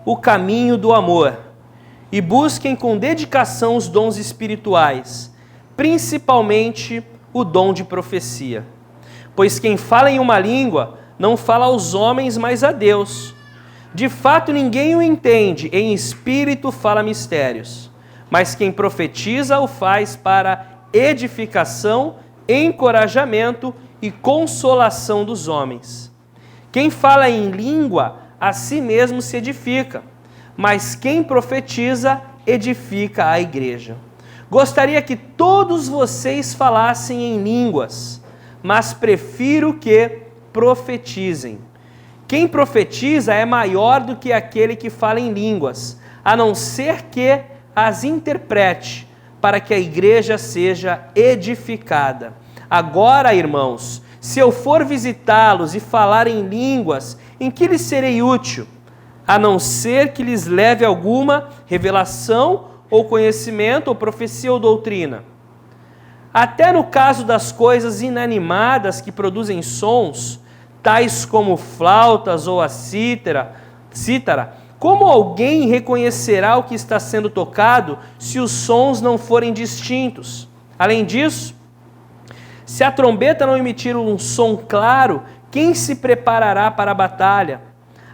o caminho do amor e busquem com dedicação os dons espirituais, principalmente o dom de profecia. Pois quem fala em uma língua não fala aos homens, mas a Deus. De fato, ninguém o entende, em espírito fala mistérios. Mas quem profetiza o faz para edificação, encorajamento e consolação dos homens. Quem fala em língua, a si mesmo se edifica, mas quem profetiza, edifica a igreja. Gostaria que todos vocês falassem em línguas, mas prefiro que profetizem. Quem profetiza é maior do que aquele que fala em línguas, a não ser que as interprete, para que a igreja seja edificada. Agora, irmãos, se eu for visitá-los e falar em línguas, em que lhes serei útil? A não ser que lhes leve alguma revelação, ou conhecimento, ou profecia, ou doutrina. Até no caso das coisas inanimadas que produzem sons, tais como flautas ou a cítara, como alguém reconhecerá o que está sendo tocado se os sons não forem distintos? Além disso, se a trombeta não emitir um som claro, quem se preparará para a batalha?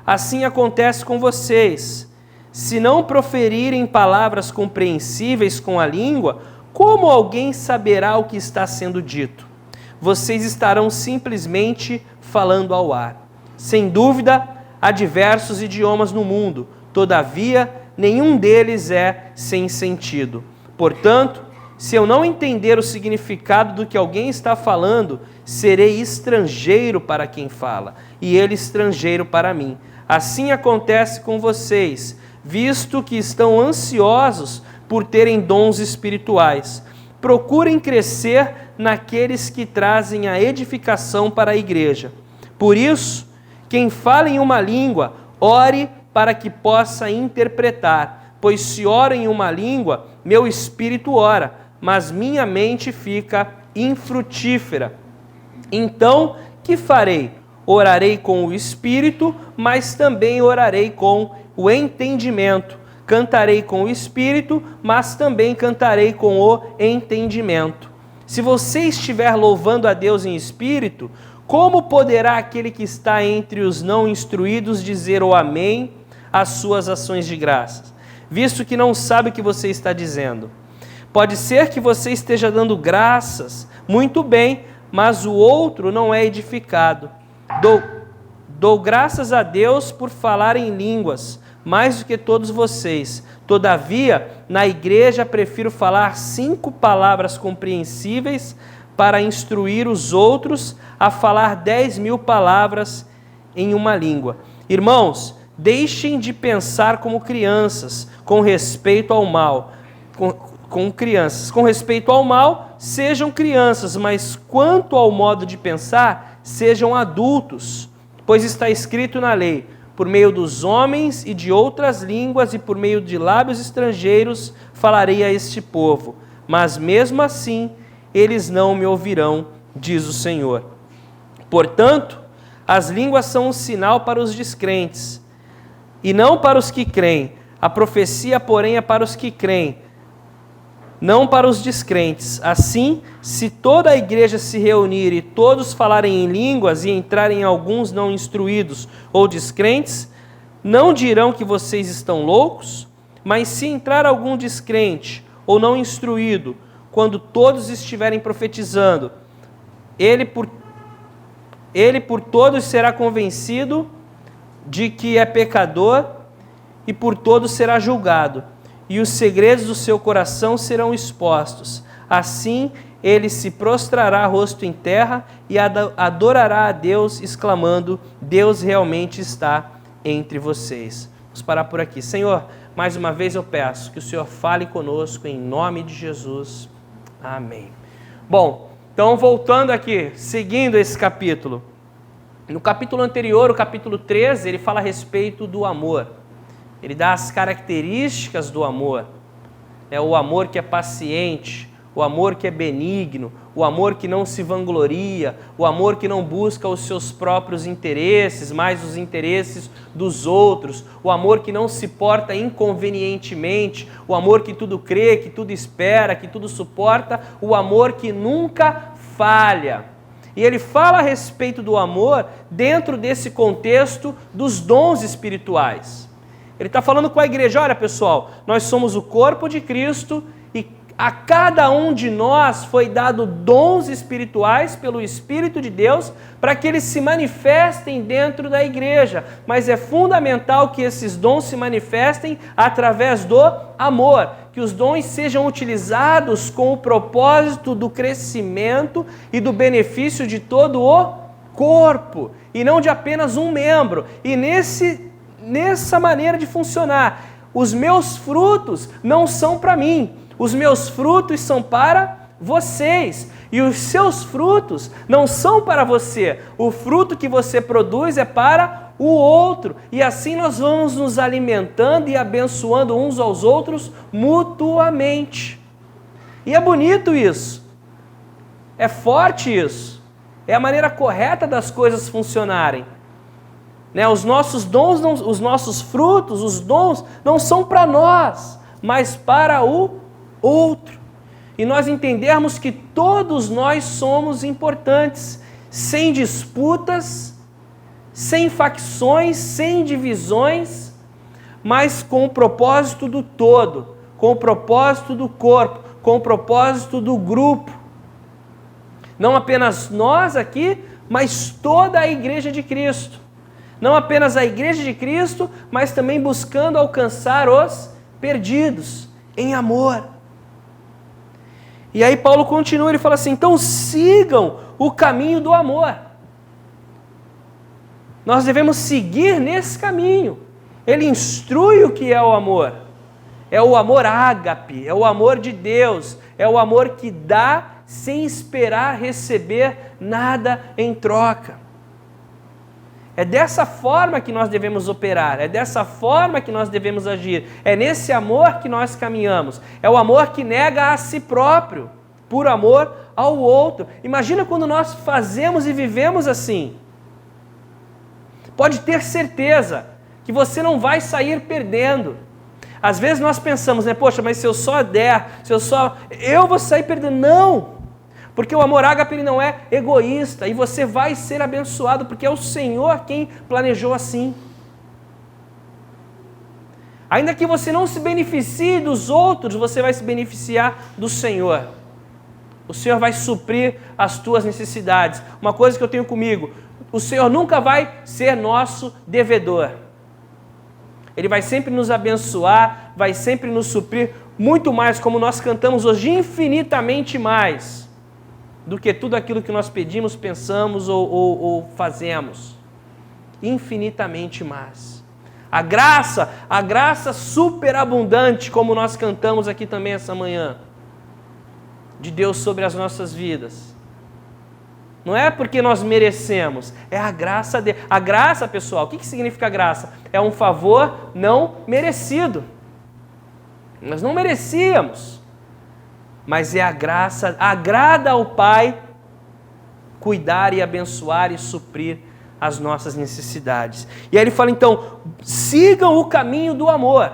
Assim acontece com vocês. Se não proferirem palavras compreensíveis com a língua, como alguém saberá o que está sendo dito? Vocês estarão simplesmente falando ao ar. Sem dúvida, há diversos idiomas no mundo, todavia, nenhum deles é sem sentido. Portanto, se eu não entender o significado do que alguém está falando, serei estrangeiro para quem fala, e ele estrangeiro para mim. Assim acontece com vocês, visto que estão ansiosos por terem dons espirituais. Procurem crescer naqueles que trazem a edificação para a igreja. Por isso, quem fala em uma língua, ore para que possa interpretar, pois se oro em uma língua, meu espírito ora, mas minha mente fica infrutífera. Então, que farei? Orarei com o espírito, mas também orarei com o entendimento. Cantarei com o espírito, mas também cantarei com o entendimento. Se você estiver louvando a Deus em espírito, como poderá aquele que está entre os não instruídos dizer o amém às suas ações de graças, visto que não sabe o que você está dizendo? Pode ser que você esteja dando graças, muito bem, mas o outro não é edificado. Dou graças a Deus por falar em línguas, mais do que todos vocês. Todavia, na igreja prefiro falar 5 palavras compreensíveis para instruir os outros a falar 10.000 palavras em uma língua. Irmãos, deixem de pensar como crianças, com respeito ao mal. Com respeito ao mal, sejam crianças, mas quanto ao modo de pensar, sejam adultos. Pois está escrito na lei: por meio dos homens e de outras línguas e por meio de lábios estrangeiros falarei a este povo, mas mesmo assim eles não me ouvirão, diz o Senhor. Portanto, as línguas são um sinal para os descrentes, e não para os que creem. A profecia, porém, é para os que creem, não para os descrentes. Assim, se toda a igreja se reunir e todos falarem em línguas e entrarem alguns não instruídos ou descrentes, não dirão que vocês estão loucos? Mas se entrar algum descrente ou não instruído, quando todos estiverem profetizando, ele por todos será convencido de que é pecador e por todos será julgado, e os segredos do seu coração serão expostos. Assim, ele se prostrará rosto em terra e adorará a Deus, exclamando: Deus realmente está entre vocês. Vamos parar por aqui. Senhor, mais uma vez eu peço que o Senhor fale conosco em nome de Jesus. Amém. Bom, então voltando aqui, seguindo esse capítulo. No capítulo anterior, o capítulo 13, ele fala a respeito do amor. Ele dá as características do amor. É o amor que é paciente, o amor que é benigno, o amor que não se vangloria, o amor que não busca os seus próprios interesses, mas os interesses dos outros, o amor que não se porta inconvenientemente, o amor que tudo crê, que tudo espera, que tudo suporta, o amor que nunca falha. E ele fala a respeito do amor dentro desse contexto dos dons espirituais. Ele está falando com a igreja: olha pessoal, nós somos o corpo de Cristo e a cada um de nós foi dado dons espirituais pelo Espírito de Deus para que eles se manifestem dentro da igreja. Mas é fundamental que esses dons se manifestem através do amor, que os dons sejam utilizados com o propósito do crescimento e do benefício de todo o corpo, e não de apenas um membro. E nessa maneira de funcionar, os meus frutos não são para mim, os meus frutos são para vocês, e os seus frutos não são para você. O fruto que você produz é para o outro, e assim nós vamos nos alimentando e abençoando uns aos outros mutuamente. E é bonito isso, é forte isso, é a maneira correta das coisas funcionarem. Os nossos dons, os nossos frutos, os dons não são para nós, mas para o outro. E nós entendermos que todos nós somos importantes, sem disputas, sem facções, sem divisões, mas com o propósito do todo, com o propósito do corpo, com o propósito do grupo. Não apenas nós aqui, mas toda a igreja de Cristo. Não apenas a igreja de Cristo, mas também buscando alcançar os perdidos em amor. E aí Paulo continua, ele fala assim: então sigam o caminho do amor. Nós devemos seguir nesse caminho. Ele instrui o que é o amor. É o amor ágape, é o amor de Deus, é o amor que dá sem esperar receber nada em troca. É dessa forma que nós devemos operar, é dessa forma que nós devemos agir, é nesse amor que nós caminhamos, é o amor que nega a si próprio, por amor ao outro. Imagina quando nós fazemos e vivemos assim. Pode ter certeza que você não vai sair perdendo. Às vezes nós pensamos, poxa, mas se eu só der, eu vou sair perdendo. Não! Porque o amor ágape ele não é egoísta e você vai ser abençoado porque é o Senhor quem planejou assim. Ainda que você não se beneficie dos outros, você vai se beneficiar do Senhor. O Senhor vai suprir as tuas necessidades. Uma coisa que eu tenho comigo, o Senhor nunca vai ser nosso devedor. Ele vai sempre nos abençoar, vai sempre nos suprir muito mais, como nós cantamos hoje, infinitamente mais do que tudo aquilo que nós pedimos, pensamos ou fazemos. Infinitamente mais. A graça superabundante, como nós cantamos aqui também essa manhã, de Deus sobre as nossas vidas. Não é porque nós merecemos, é a graça dele. A graça, pessoal, o que significa graça? É um favor não merecido. Nós não merecíamos. Mas é a graça, agrada ao Pai cuidar e abençoar e suprir as nossas necessidades. E aí ele fala então, sigam o caminho do amor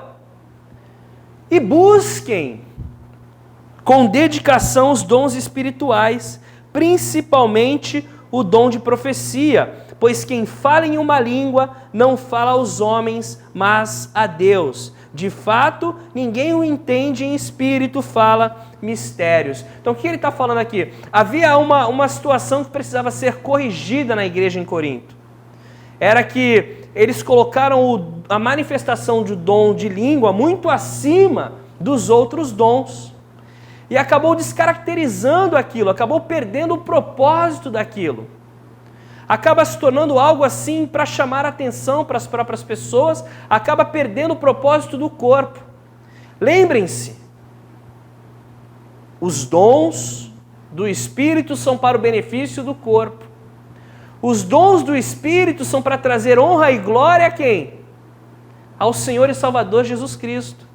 e busquem com dedicação os dons espirituais, principalmente o dom de profecia, pois quem fala em uma língua não fala aos homens, mas a Deus. De fato, ninguém o entende, em espírito fala mistérios. Então o que ele está falando aqui? Havia uma situação que precisava ser corrigida na igreja em Corinto. Era que eles colocaram a manifestação de dom de língua muito acima dos outros dons. E acabou descaracterizando aquilo, acabou perdendo o propósito daquilo. Acaba se tornando algo assim para chamar atenção para as próprias pessoas, acaba perdendo o propósito do corpo. Lembrem-se, os dons do Espírito são para o benefício do corpo. Os dons do Espírito são para trazer honra e glória a quem? Ao Senhor e Salvador Jesus Cristo.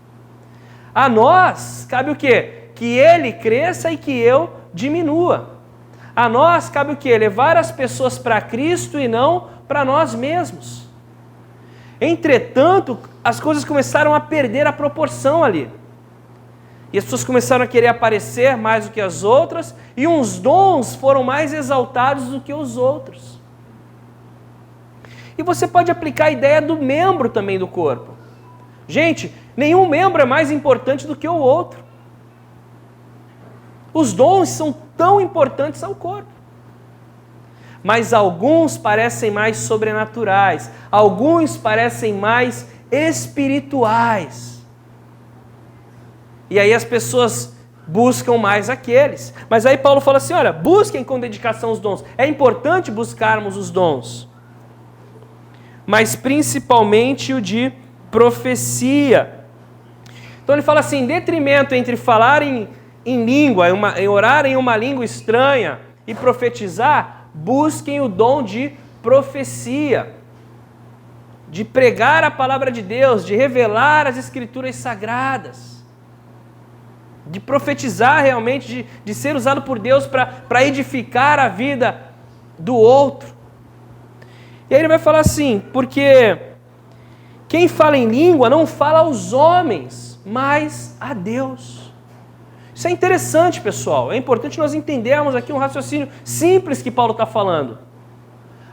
A nós cabe o quê? Que Ele cresça e que eu diminua. A nós cabe o quê? Levar as pessoas para Cristo e não para nós mesmos. Entretanto, as coisas começaram a perder a proporção ali. E as pessoas começaram a querer aparecer mais do que as outras, e uns dons foram mais exaltados do que os outros. E você pode aplicar a ideia do membro também do corpo. Gente, nenhum membro é mais importante do que o outro. Os dons são tão importantes ao corpo. Mas alguns parecem mais sobrenaturais, alguns parecem mais espirituais. E aí as pessoas buscam mais aqueles. Mas aí Paulo fala assim, olha, busquem com dedicação os dons. É importante buscarmos os dons. Mas principalmente o de profecia. Então ele fala assim, em detrimento entre falar em língua, em orar em uma língua estranha e profetizar, busquem o dom de profecia, de pregar a palavra de Deus, de revelar as escrituras sagradas, de profetizar realmente, de ser usado por Deus para edificar a vida do outro. E aí ele vai falar assim, porque quem fala em língua não fala aos homens, mas a Deus. Isso é interessante, pessoal. É importante nós entendermos aqui um raciocínio simples que Paulo está falando.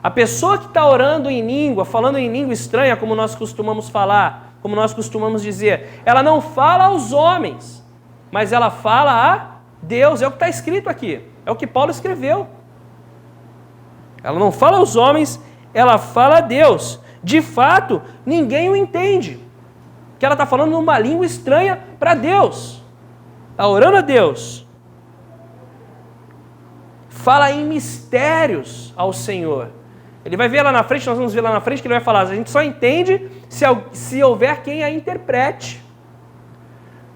A pessoa que está orando em língua, falando em língua estranha, como nós costumamos falar, como nós costumamos dizer, ela não fala aos homens, mas ela fala a Deus. É o que está escrito aqui. É o que Paulo escreveu. Ela não fala aos homens, ela fala a Deus. De fato, ninguém o entende. Que ela está falando numa língua estranha para Deus. Está orando a Deus. Fala em mistérios ao Senhor. Ele vai ver lá na frente, nós vamos ver lá na frente que ele vai falar, a gente só entende se houver quem a interprete.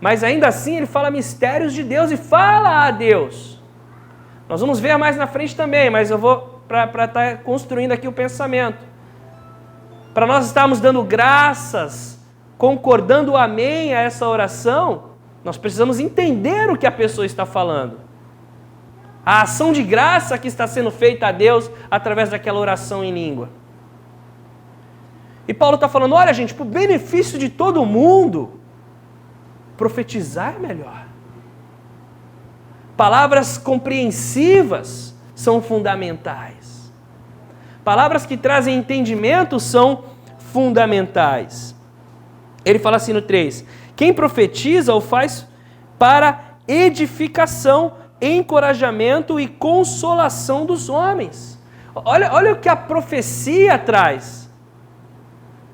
Mas ainda assim ele fala mistérios de Deus e fala a Deus. Nós vamos ver mais na frente também, mas eu vou para estar construindo aqui o pensamento. Para nós estarmos dando graças, concordando amém a essa oração, nós precisamos entender o que a pessoa está falando. A ação de graça que está sendo feita a Deus através daquela oração em língua. E Paulo está falando, olha gente, para o benefício de todo mundo, profetizar é melhor. Palavras compreensivas são fundamentais. Palavras que trazem entendimento são fundamentais. Ele fala assim no 3, quem profetiza o faz para edificação, encorajamento e consolação dos homens. Olha o que a profecia traz.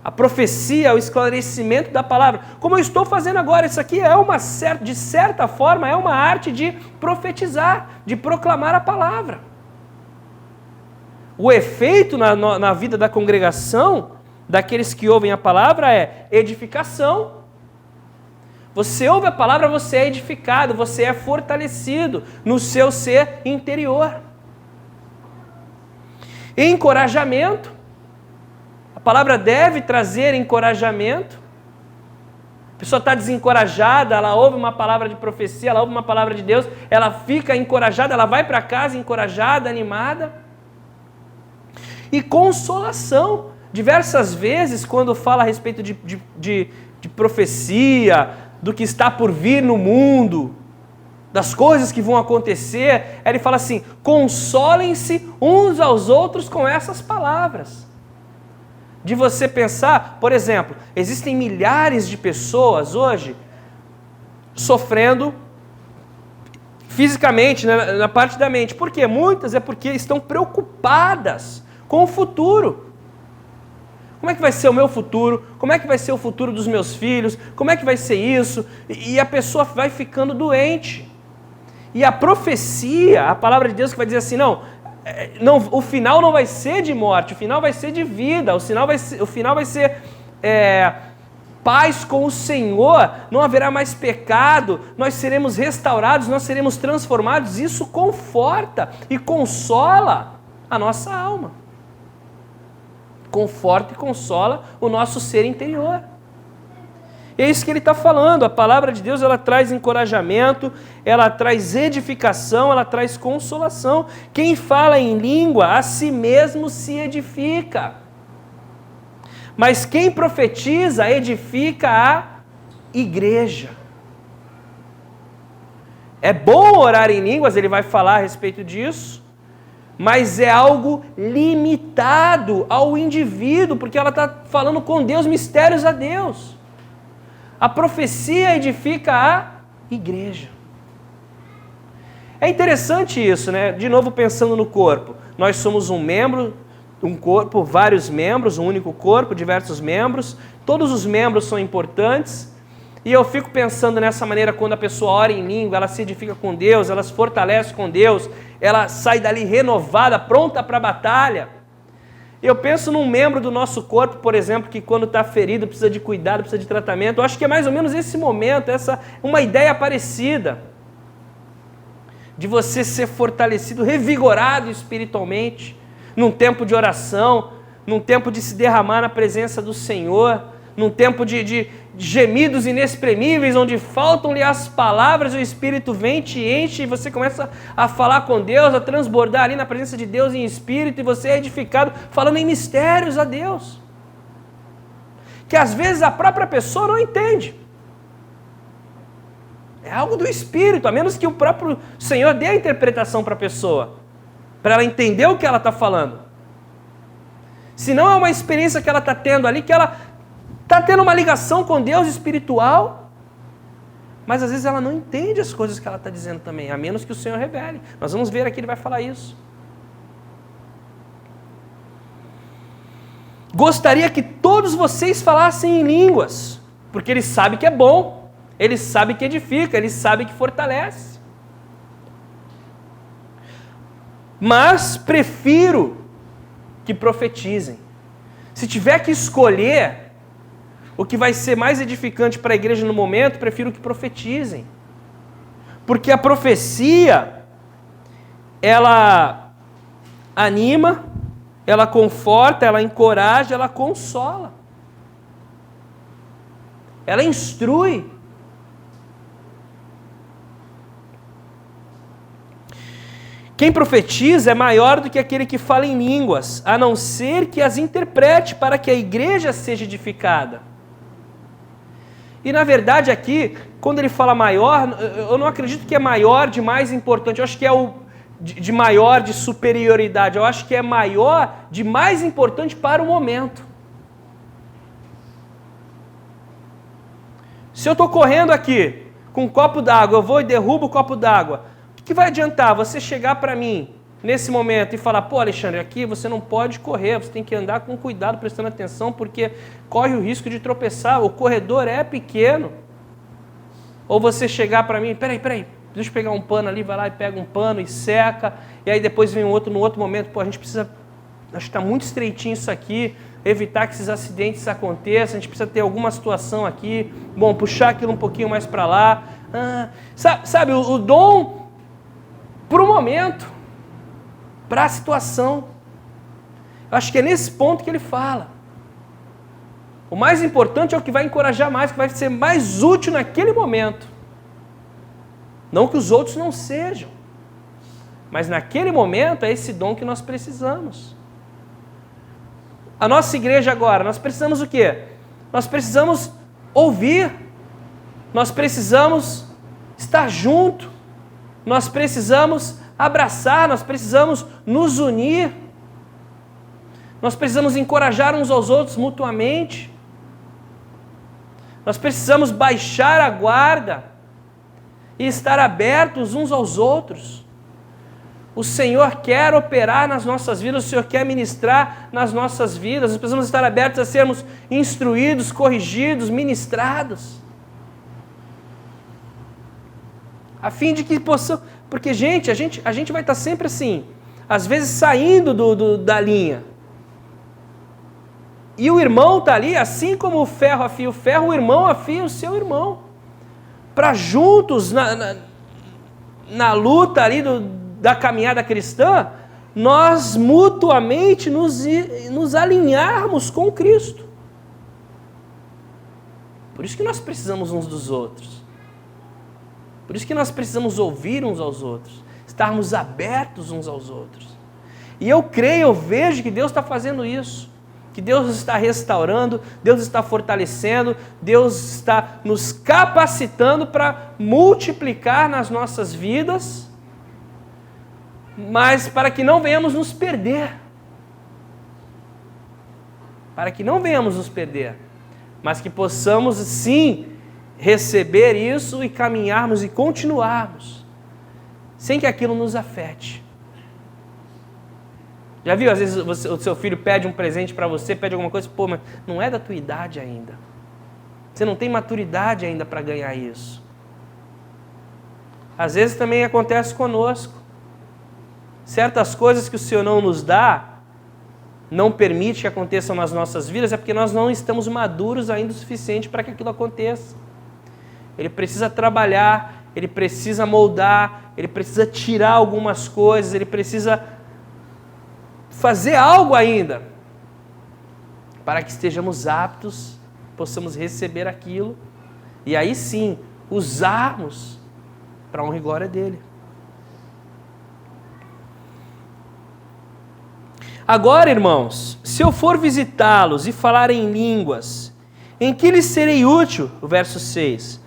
A profecia, o esclarecimento da palavra. Como eu estou fazendo agora, isso aqui é de certa forma, é uma arte de profetizar, de proclamar a palavra. O efeito na vida da congregação, daqueles que ouvem a palavra, é edificação. Você ouve a palavra, você é edificado, você é fortalecido no seu ser interior. Encorajamento. A palavra deve trazer encorajamento. A pessoa está desencorajada, ela ouve uma palavra de profecia, ela ouve uma palavra de Deus, ela fica encorajada, ela vai para casa encorajada, animada. E consolação. Diversas vezes, quando fala a respeito de profecia, do que está por vir no mundo, das coisas que vão acontecer, ele fala assim, consolem-se uns aos outros com essas palavras. De você pensar, por exemplo, existem milhares de pessoas hoje sofrendo fisicamente, na parte da mente. Por quê? Muitas é porque estão preocupadas com o futuro. Como é que vai ser o meu futuro? Como é que vai ser o futuro dos meus filhos? Como é que vai ser isso? E a pessoa vai ficando doente. E a profecia, a palavra de Deus que vai dizer assim, não, o final não vai ser de morte, o final vai ser de vida, o final vai ser paz com o Senhor, não haverá mais pecado, nós seremos restaurados, nós seremos transformados. Isso conforta e consola a nossa alma. Conforta e consola o nosso ser interior. E é isso que ele está falando. A palavra de Deus, ela traz encorajamento, ela traz edificação, ela traz consolação. Quem fala em língua, a si mesmo se edifica. Mas quem profetiza, edifica a igreja. É bom orar em línguas, ele vai falar a respeito disso, mas é algo limitado ao indivíduo, porque ela está falando com Deus, mistérios a Deus. A profecia edifica a igreja. É interessante isso, né? De novo pensando no corpo. Nós somos um membro, um corpo, vários membros, um único corpo, diversos membros. Todos os membros são importantes. E eu fico pensando nessa maneira, quando a pessoa ora em língua, ela se edifica com Deus, ela se fortalece com Deus, ela sai dali renovada, pronta para a batalha. Eu penso num membro do nosso corpo, por exemplo, que quando está ferido, precisa de cuidado, precisa de tratamento. Eu acho que é mais ou menos esse momento, uma ideia parecida, de você ser fortalecido, revigorado espiritualmente, num tempo de oração, num tempo de se derramar na presença do Senhor, num tempo de gemidos inexprimíveis, onde faltam-lhe as palavras, o Espírito vem, te enche, e você começa a falar com Deus, a transbordar ali na presença de Deus em Espírito, e você é edificado, falando em mistérios a Deus, que às vezes a própria pessoa não entende. É algo do Espírito, a menos que o próprio Senhor dê a interpretação para a pessoa, para ela entender o que ela está falando. Senão é uma experiência que ela está tendo ali, que ela está tendo uma ligação com Deus espiritual, mas às vezes ela não entende as coisas que ela está dizendo também, a menos que o Senhor revele. Nós vamos ver aqui, ele vai falar isso. Gostaria que todos vocês falassem em línguas, porque ele sabe que é bom, ele sabe que edifica, ele sabe que fortalece. Mas prefiro que profetizem. Se tiver que escolher o que vai ser mais edificante para a igreja no momento, prefiro que profetizem. Porque a profecia, ela anima, ela conforta, ela encoraja, ela consola. Ela instrui. Quem profetiza é maior do que aquele que fala em línguas, a não ser que as interprete para que a igreja seja edificada. E na verdade aqui, quando ele fala maior, eu não acredito que é maior de mais importante, eu acho que é o de maior de superioridade, eu acho que é maior de mais importante para o momento. Se eu estou correndo aqui com um copo d'água, eu vou e derrubo o copo d'água, o que vai adiantar você chegar para mim nesse momento e falar, pô Alexandre, aqui você não pode correr, você tem que andar com cuidado, prestando atenção, porque corre o risco de tropeçar, o corredor é pequeno. Ou você chegar para mim, peraí, deixa eu pegar um pano ali, vai lá e pega um pano e seca, e aí depois vem outro no outro momento, pô, a gente precisa, acho que está muito estreitinho isso aqui, evitar que esses acidentes aconteçam, a gente precisa ter alguma situação aqui, bom, puxar aquilo um pouquinho mais para lá. Sabe, o dom para o momento, para a situação. Eu acho que é nesse ponto que ele fala. O mais importante é o que vai encorajar mais, que vai ser mais útil naquele momento. Não que os outros não sejam, mas naquele momento é esse dom que nós precisamos. A nossa igreja agora, nós precisamos o quê? Nós precisamos ouvir, nós precisamos estar junto, nós precisamos abraçar, nós precisamos nos unir, nós precisamos encorajar uns aos outros mutuamente, nós precisamos baixar a guarda e estar abertos uns aos outros. O Senhor quer operar nas nossas vidas, o Senhor quer ministrar nas nossas vidas, nós precisamos estar abertos a sermos instruídos, corrigidos, ministrados, a fim de que possamos... Porque, gente, a gente vai estar sempre assim, às vezes saindo da linha. E o irmão está ali, assim como o ferro afia o ferro, o irmão afia o seu irmão. Para juntos, na luta ali da caminhada cristã, nós mutuamente nos alinharmos com Cristo. Por isso que nós precisamos uns dos outros. Por isso que nós precisamos ouvir uns aos outros, estarmos abertos uns aos outros. E eu creio, eu vejo que Deus está fazendo isso, que Deus está restaurando, Deus está fortalecendo, Deus está nos capacitando para multiplicar nas nossas vidas, mas para que não venhamos nos perder. Para que não venhamos nos perder, mas que possamos sim receber isso e caminharmos e continuarmos, sem que aquilo nos afete. Já viu, às vezes o seu filho pede um presente para você, pede alguma coisa, pô, mas não é da tua idade ainda. Você não tem maturidade ainda para ganhar isso. Às vezes também acontece conosco. Certas coisas que o Senhor não nos dá, não permite que aconteçam nas nossas vidas, é porque nós não estamos maduros ainda o suficiente para que aquilo aconteça. Ele precisa trabalhar, ele precisa moldar, ele precisa tirar algumas coisas, ele precisa fazer algo ainda, para que estejamos aptos, possamos receber aquilo, e aí sim, usarmos para a honra e glória dele. Agora, irmãos, se eu for visitá-los e falar em línguas, em que lhes serei útil? O verso 6.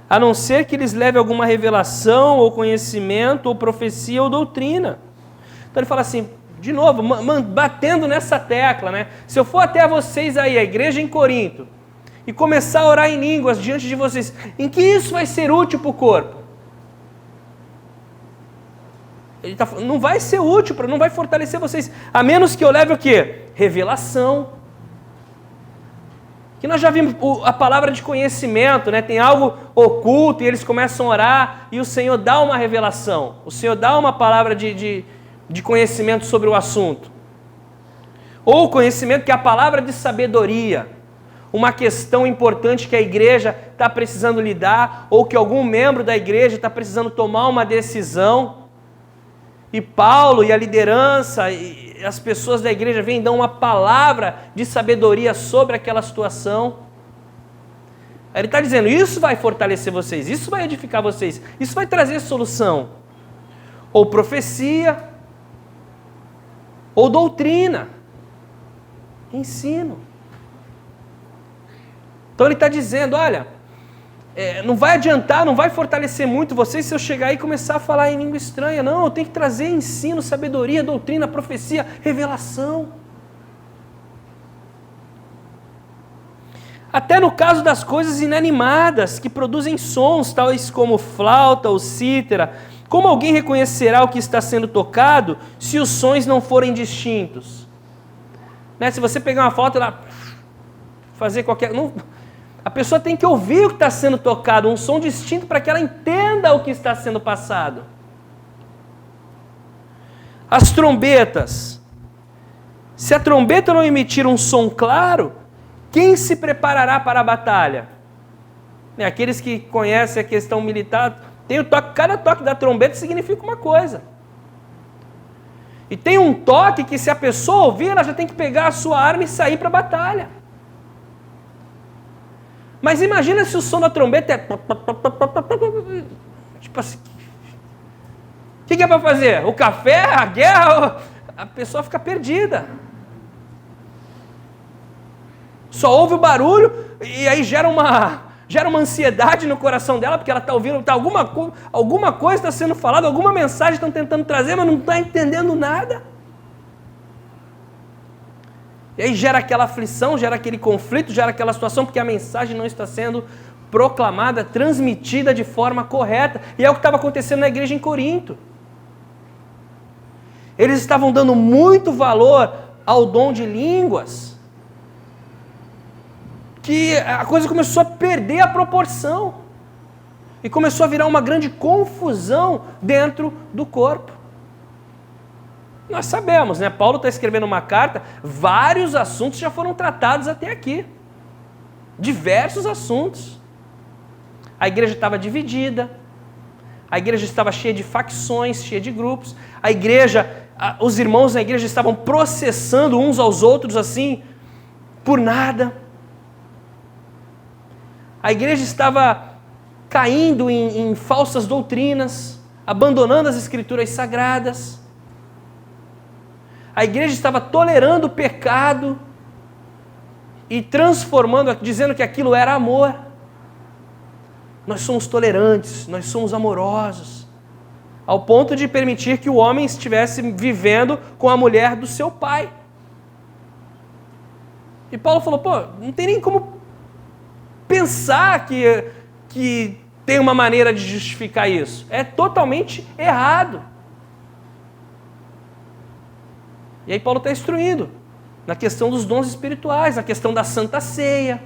A não ser que lhes leve alguma revelação, ou conhecimento, ou profecia, ou doutrina. Então ele fala assim, de novo, batendo nessa tecla, né? Se eu for até vocês aí, a igreja em Corinto, e começar a orar em línguas diante de vocês, em que isso vai ser útil para o corpo? Não vai ser útil, não vai fortalecer vocês, a menos que eu leve o quê? Revelação. Que nós já vimos a palavra de conhecimento, né? Tem algo oculto e eles começam a orar e o Senhor dá uma revelação. O Senhor dá uma palavra de conhecimento sobre o assunto. Ou conhecimento que é a palavra de sabedoria. Uma questão importante que a igreja está precisando lidar ou que algum membro da igreja está precisando tomar uma decisão. E Paulo e a liderança e as pessoas da igreja vêm e dão uma palavra de sabedoria sobre aquela situação. Ele está dizendo, isso vai fortalecer vocês, isso vai edificar vocês, isso vai trazer solução. Ou profecia, ou doutrina, ensino. Então ele está dizendo, olha, não vai adiantar, não vai fortalecer muito vocês se eu chegar aí e começar a falar em língua estranha. Não, eu tenho que trazer ensino, sabedoria, doutrina, profecia, revelação. Até no caso das coisas inanimadas, que produzem sons, tais como flauta ou cítara, como alguém reconhecerá o que está sendo tocado se os sons não forem distintos? Né? Se você pegar uma flauta e lá fazer qualquer... A pessoa tem que ouvir o que está sendo tocado, um som distinto para que ela entenda o que está sendo passado. As trombetas. Se a trombeta não emitir um som claro, quem se preparará para a batalha? Aqueles que conhecem a questão militar, tem o toque, cada toque da trombeta significa uma coisa. E tem um toque que se a pessoa ouvir, ela já tem que pegar a sua arma e sair para a batalha. Mas imagina se o som da trombeta é... Tipo assim... O que é para fazer? O café? A guerra? A pessoa fica perdida. Só ouve o barulho e aí gera uma ansiedade no coração dela, porque ela está ouvindo, alguma coisa está sendo falada, alguma mensagem estão tentando trazer, mas não está entendendo nada. E aí gera aquela aflição, gera aquele conflito, gera aquela situação, porque a mensagem não está sendo proclamada, transmitida de forma correta. E é o que estava acontecendo na igreja em Corinto. Eles estavam dando muito valor ao dom de línguas, que a coisa começou a perder a proporção. E começou a virar uma grande confusão dentro do corpo. Nós sabemos, né? Paulo está escrevendo uma carta, vários assuntos já foram tratados até aqui. Diversos assuntos. A igreja estava dividida, a igreja estava cheia de facções, cheia de grupos, os irmãos na igreja estavam processando uns aos outros assim, por nada. A igreja estava caindo em falsas doutrinas, abandonando as escrituras sagradas. A igreja estava tolerando o pecado e transformando, dizendo que aquilo era amor. Nós somos tolerantes, nós somos amorosos, ao ponto de permitir que o homem estivesse vivendo com a mulher do seu pai. E Paulo falou, não tem nem como pensar que tem uma maneira de justificar isso. É totalmente errado. E aí Paulo está instruindo na questão dos dons espirituais, na questão da Santa Ceia.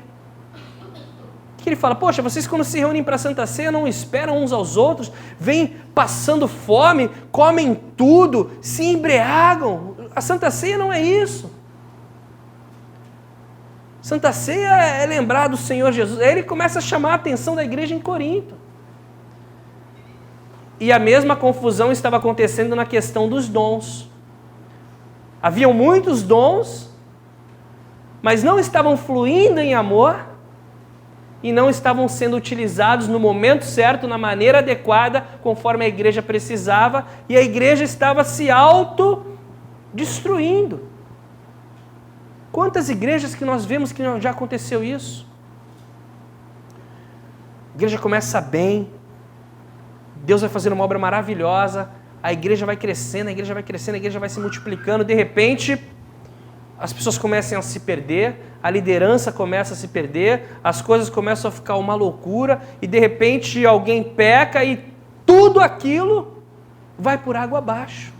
Que ele fala, poxa, vocês quando se reúnem para a Santa Ceia não esperam uns aos outros, vêm passando fome, comem tudo, se embriagam. A Santa Ceia não é isso. Santa Ceia é lembrar do Senhor Jesus. Aí ele começa a chamar a atenção da igreja em Corinto. E a mesma confusão estava acontecendo na questão dos dons. Haviam muitos dons, mas não estavam fluindo em amor e não estavam sendo utilizados no momento certo, na maneira adequada, conforme a igreja precisava, e a igreja estava se autodestruindo. Quantas igrejas que nós vemos que já aconteceu isso? A igreja começa bem, Deus vai fazendo uma obra maravilhosa, a igreja vai crescendo, a igreja vai crescendo, a igreja vai se multiplicando, de repente as pessoas começam a se perder, a liderança começa a se perder, as coisas começam a ficar uma loucura, e de repente alguém peca e tudo aquilo vai por água abaixo.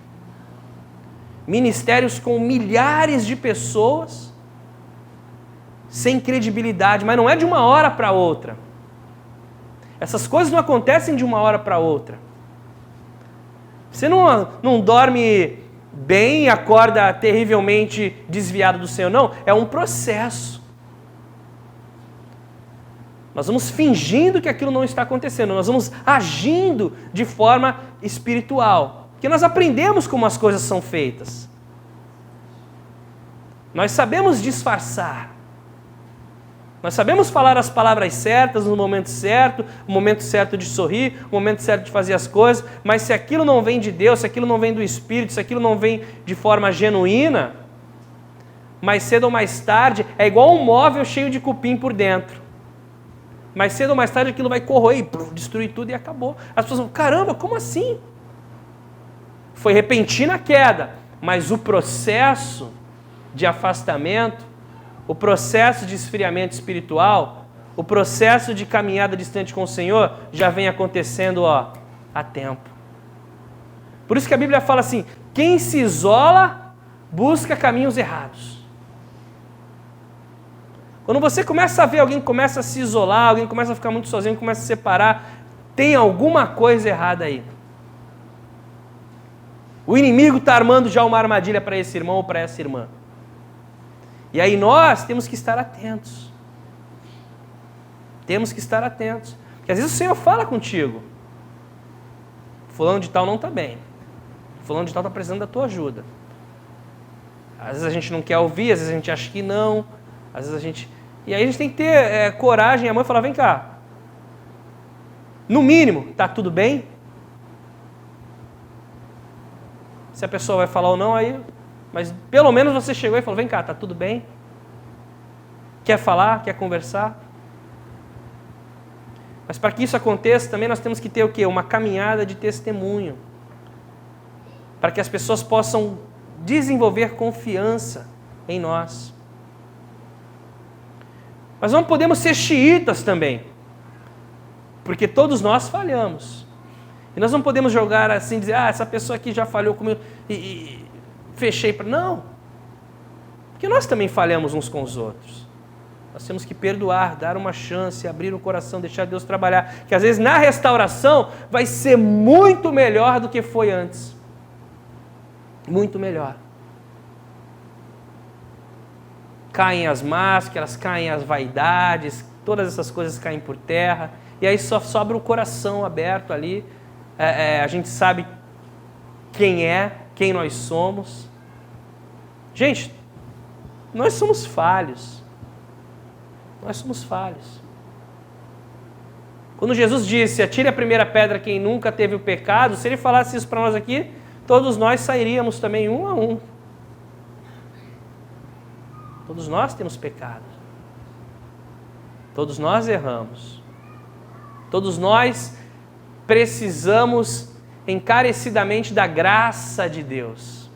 Ministérios com milhares de pessoas, sem credibilidade, mas não é de uma hora para outra. Essas coisas não acontecem de uma hora para outra. Você não dorme bem e acorda terrivelmente desviado do Senhor, não. É um processo. Nós vamos fingindo que aquilo não está acontecendo, nós vamos agindo de forma espiritual. Porque nós aprendemos como as coisas são feitas. Nós sabemos disfarçar. Nós sabemos falar as palavras certas no momento certo, o momento certo de sorrir, o momento certo de fazer as coisas, mas se aquilo não vem de Deus, se aquilo não vem do Espírito, se aquilo não vem de forma genuína, mais cedo ou mais tarde, é igual um móvel cheio de cupim por dentro. Mais cedo ou mais tarde aquilo vai corroer, destruir tudo e acabou. As pessoas vão, caramba, como assim? Foi repentina a queda, mas o processo de afastamento, o processo de esfriamento espiritual, o processo de caminhada distante com o Senhor já vem acontecendo há tempo. Por isso que a Bíblia fala assim, quem se isola busca caminhos errados. Quando você começa a ver alguém que começa a se isolar, alguém que começa a ficar muito sozinho, começa a se separar, tem alguma coisa errada aí. O inimigo está armando já uma armadilha para esse irmão ou para essa irmã. E aí nós temos que estar atentos. Temos que estar atentos. Porque às vezes o Senhor fala contigo. Fulano de tal não está bem. Fulano de tal está precisando da tua ajuda. Às vezes a gente não quer ouvir, às vezes a gente acha que não. Às vezes a gente... E aí a gente tem que ter coragem, a mãe falar, vem cá. No mínimo, está tudo bem? Se a pessoa vai falar ou não, aí... Mas pelo menos você chegou e falou, vem cá, está tudo bem? Quer falar? Quer conversar? Mas para que isso aconteça, também nós temos que ter o quê? Uma caminhada de testemunho. Para que as pessoas possam desenvolver confiança em nós. Mas não podemos ser xiitas também. Porque todos nós falhamos. E nós não podemos jogar assim, dizer, essa pessoa aqui já falhou comigo e fechei para... Não. Porque nós também falhamos uns com os outros. Nós temos que perdoar, dar uma chance, abrir o coração, deixar Deus trabalhar. Que às vezes na restauração vai ser muito melhor do que foi antes. Muito melhor. Caem as máscaras, caem as vaidades, todas essas coisas caem por terra. E aí só sobra o coração aberto ali. A gente sabe quem nós somos. Gente, nós somos falhos. Nós somos falhos. Quando Jesus disse, atire a primeira pedra quem nunca teve o pecado, se ele falasse isso para nós aqui, todos nós sairíamos também um a um. Todos nós temos pecado. Todos nós erramos. Todos nós precisamos encarecidamente da graça de Deus.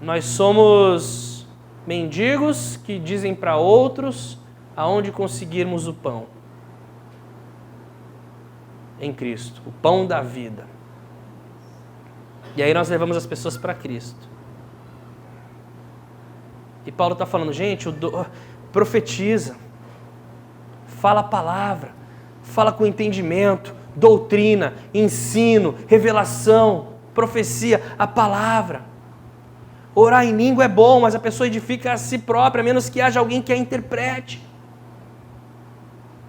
Nós somos mendigos que dizem para outros aonde conseguirmos o pão. Em Cristo, o pão da vida. E aí nós levamos as pessoas para Cristo. E Paulo está falando, gente, profetiza, fala a palavra, fala com entendimento, doutrina, ensino, revelação, profecia, a palavra. Orar em língua é bom, mas a pessoa edifica a si própria, a menos que haja alguém que a interprete.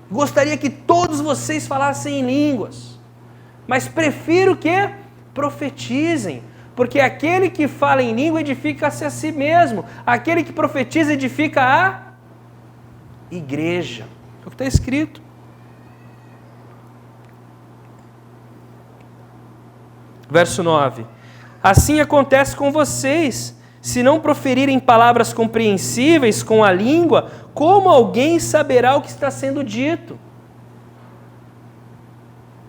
Gostaria que todos vocês falassem em línguas, mas prefiro que profetizem, porque aquele que fala em língua edifica-se a si mesmo, aquele que profetiza edifica a igreja. É o que está escrito. Verso 9. Assim acontece com vocês, se não proferirem palavras compreensíveis com a língua, como alguém saberá o que está sendo dito?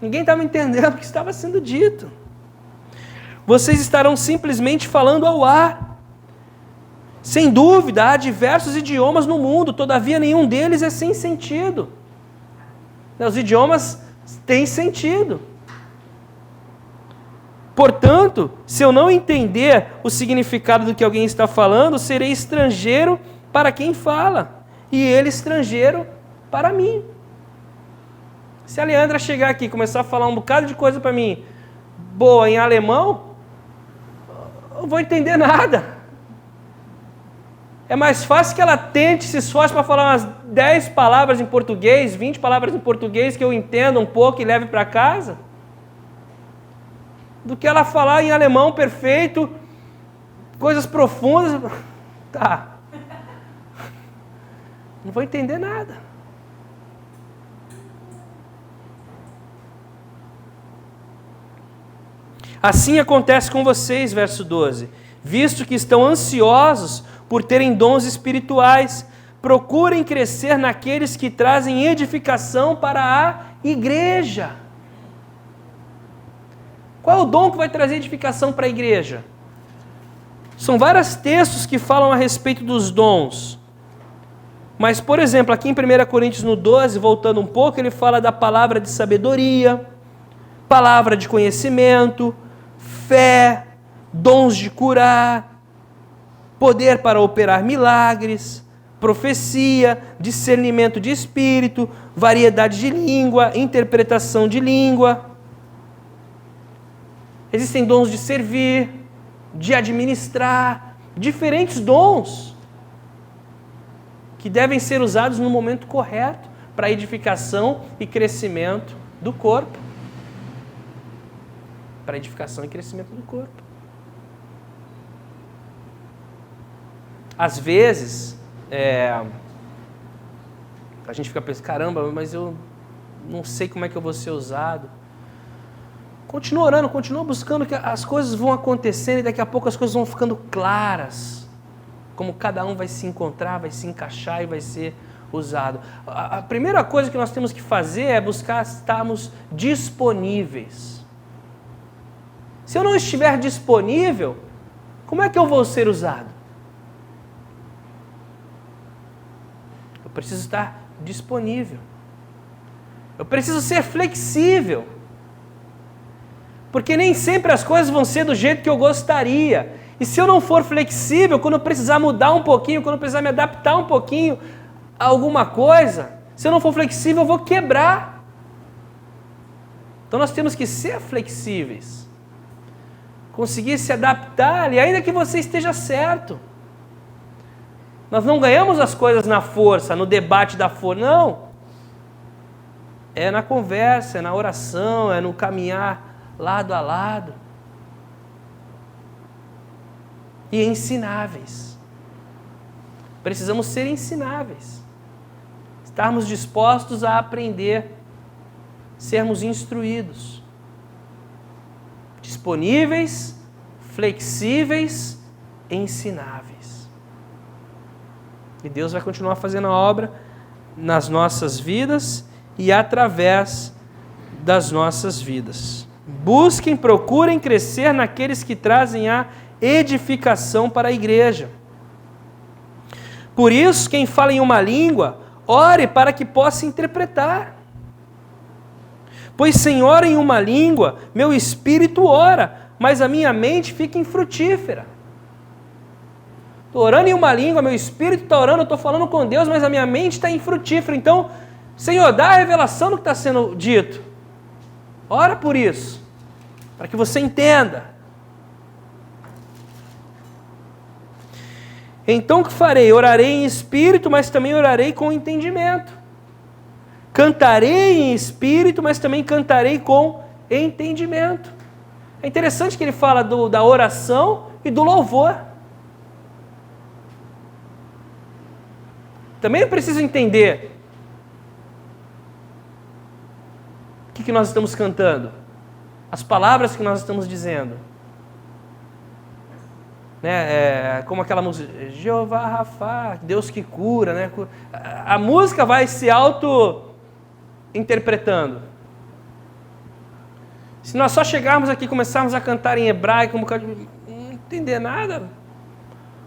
Ninguém estava entendendo o que estava sendo dito. Vocês estarão simplesmente falando ao ar. Sem dúvida, há diversos idiomas no mundo, todavia nenhum deles é sem sentido. Os idiomas têm sentido. Portanto, se eu não entender o significado do que alguém está falando, serei estrangeiro para quem fala, e ele estrangeiro para mim. Se a Leandra chegar aqui e começar a falar um bocado de coisa para mim, boa em alemão, eu não vou entender nada. É mais fácil que ela tente, se esforce para falar umas 10 palavras em português, 20 palavras em português que eu entenda um pouco e leve para casa, do que ela falar em alemão perfeito, coisas profundas. Tá. Não vou entender nada. Assim acontece com vocês, verso 12. Visto que estão ansiosos por terem dons espirituais, procurem crescer naqueles que trazem edificação para a igreja. Qual é o dom que vai trazer edificação para a igreja? São vários textos que falam a respeito dos dons. Mas, por exemplo, aqui em 1 Coríntios no 12, voltando um pouco, ele fala da palavra de sabedoria, palavra de conhecimento, fé, dons de curar, poder para operar milagres, profecia, discernimento de espírito, variedade de língua, interpretação de língua. Existem dons de servir, de administrar, diferentes dons que devem ser usados no momento correto para a edificação e crescimento do corpo. Para a edificação e crescimento do corpo. Às vezes, a gente fica pensando, caramba, mas eu não sei como é que eu vou ser usado. Continua orando, continua buscando, que as coisas vão acontecendo e daqui a pouco as coisas vão ficando claras. Como cada um vai se encontrar, vai se encaixar e vai ser usado. A primeira coisa que nós temos que fazer é buscar estarmos disponíveis. Se eu não estiver disponível, como é que eu vou ser usado? Eu preciso estar disponível. Eu preciso ser flexível. Porque nem sempre as coisas vão ser do jeito que eu gostaria. E se eu não for flexível, quando eu precisar mudar um pouquinho, quando eu precisar me adaptar um pouquinho a alguma coisa, se eu não for flexível, eu vou quebrar. Então nós temos que ser flexíveis. Conseguir se adaptar, e ainda que você esteja certo. Nós não ganhamos as coisas na força, no debate da força, não. É na conversa, é na oração, é no caminhar lado a lado. E ensináveis. Precisamos ser ensináveis. Estarmos dispostos a aprender, sermos instruídos, disponíveis, flexíveis, ensináveis. E Deus vai continuar fazendo a obra nas nossas vidas e através das nossas vidas. Busquem, procurem crescer naqueles que trazem a edificação para a igreja. Por isso, quem fala em uma língua, ore para que possa interpretar. Pois sem ora em uma língua, meu espírito ora, mas a minha mente fica infrutífera. Estou orando em uma língua, meu espírito está orando, eu estou falando com Deus, mas a minha mente está infrutífera. Então, Senhor, dá a revelação do que está sendo dito. Ora por isso, para que você entenda. Então o que farei? Orarei em espírito, mas também orarei com entendimento. Cantarei em espírito, mas também cantarei com entendimento. É interessante que ele fala da oração e do louvor. Também eu preciso entender o que nós estamos cantando, as palavras que nós estamos dizendo. Né? Como aquela música, Jeová Rafa, Deus que cura. Né? A música vai se auto-interpretando. Se nós só chegarmos aqui e começarmos a cantar em hebraico, não entender nada,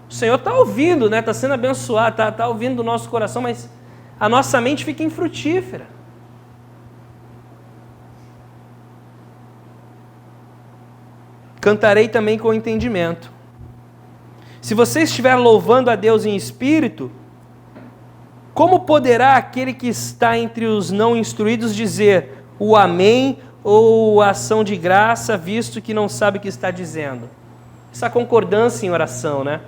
o Senhor está ouvindo, né? Está sendo abençoado, está ouvindo do nosso coração, mas a nossa mente fica infrutífera. Cantarei também com entendimento. Se você estiver louvando a Deus em espírito, como poderá aquele que está entre os não instruídos dizer o amém ou a ação de graça, visto que não sabe o que está dizendo? Essa concordância em oração, né?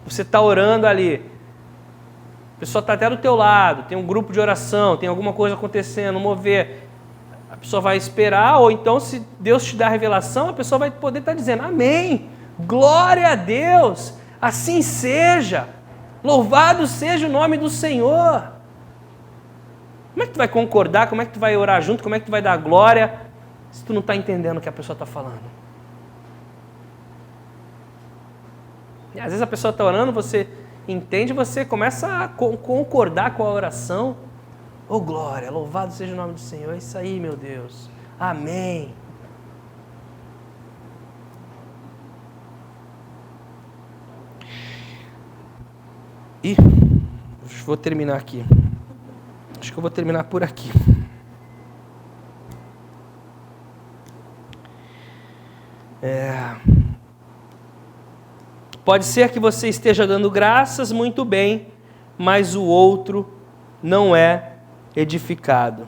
Você está orando ali, a pessoa está até do teu lado, tem um grupo de oração, tem alguma coisa acontecendo, um mover. A pessoa vai esperar, ou então se Deus te dá a revelação, a pessoa vai poder estar dizendo amém, glória a Deus, assim seja, louvado seja o nome do Senhor. Como é que tu vai concordar, como é que tu vai orar junto, como é que tu vai dar glória, se tu não está entendendo o que a pessoa está falando? E às vezes a pessoa está orando, você entende, você começa a concordar com a oração. Oh glória, louvado seja o nome do Senhor. É isso aí, meu Deus. Amém. E vou terminar aqui. Acho que eu vou terminar por aqui. Pode ser que você esteja dando graças muito bem, mas o outro não é edificado.